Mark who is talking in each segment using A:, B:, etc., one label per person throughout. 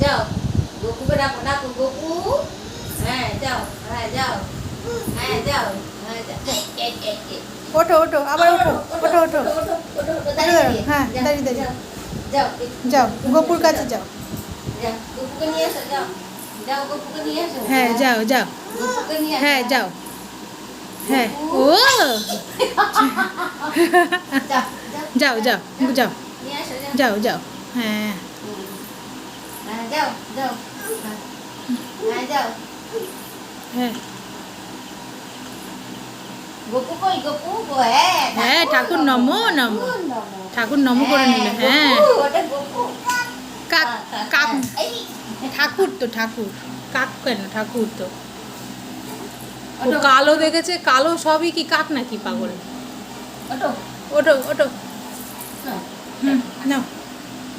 A: যাও গপুকে ডাকো ডাকো গপু হ্যাঁ যাও হ্যাঁ যাও হ্যাঁ যাও হ্যাঁ
B: ওঠো ওঠো আবার ওঠো ওঠো ওঠো
A: দাঁড়িয়ে
B: হ্যাঁ
A: যাও,
B: দাঁড়িয়ে দাঁড়িয়ে
A: যাও যাও
B: যাও গোপুর কাছে যাও
A: যাও গপুকে নিয়ে এসো যাও যাও গপুকে নিয়ে এসো
B: হ্যাঁ যাও যাও
A: গপুকে নিয়ে এসো
B: হ্যাঁ যাও হ্যাঁ ও
A: যাও
B: যাও যাও যাও
A: নিয়ে এসো
B: যাও যাও হ্যাঁ
A: হ্যাঁ যাও যাও হ্যাঁ যাও
B: হ্যাঁ
A: গপু কই গপু
B: হ্যাঁ ঠাকুর নমো নমো ঠাকুর নমো করে নিলে হ্যাঁ
A: ওটা গপু
B: কাক কাক
A: এই
B: ঠাকুর তো ঠাকুর কাক কেন ঠাকুর তো ও কালো দেখেছে কালো সবই কি কাক নাকি পাগল
A: ওটো
B: ওঠো ওঠো হুম নাও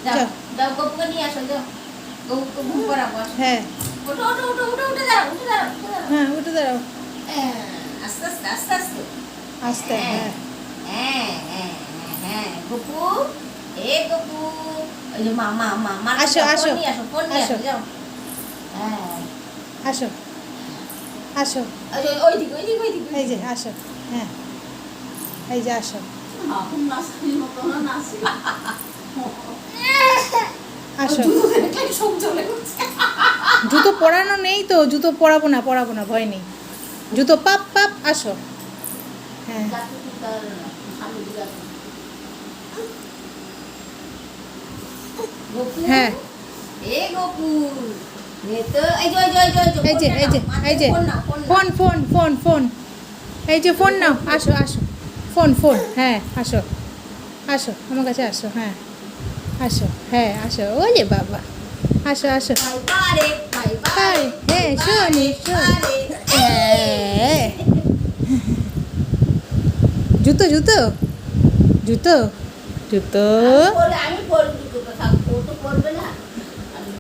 A: যাও
B: যাও।
A: যাও গপুকে নিয়ে আসো যাও গপুকে ঘুম করাবো আসো।
B: হ্যাঁ
A: ওটো ওটো ওটো ওটো উঠে দাঁড়াও উঠে দাঁড়াও উঠে দাঁড়াও
B: হ্যাঁ উঠে দাঁড়াও
A: আস্তে আস্তে আস্তে আস্তে
B: আস্তে হ্যাঁ
A: হ্যাঁ হ্যাঁ হ্যাঁ গপু এ গপু ওই যে মা মা মা মা
B: আসো, আসো।
A: ফোন নিয়ে আসো
B: আসো।
A: যাও হ্যাঁ
B: আসো আসো
A: ওই দিকে ওই দিকে ওই দিকে
B: এই যে আসো হ্যাঁ এই যে আসো আসো জুতো পরানো নেই তো জুতো পরাবো না ভয় নেই জুতো পাপ পাপ আসো হ্যাঁ
A: গপু
B: হ্যাঁ
A: এ গপু এই তো এই যে
B: এই যে ফোন ফোন ফোন ফোন এই যে ফোন নাও আসো আসো ফোন ফোন হ্যাঁ আসো আসো আমার কাছে আসো হ্যাঁ আসো হ্যাঁ আসো ওই যে বাবা আসো আসো
A: বাই বাই
B: আরে হ্যাঁ শোনি শোন হ্যাঁ জুতো জুতো জুতো জুতো
A: আমি পরবি তো কথা ও তো পরবে না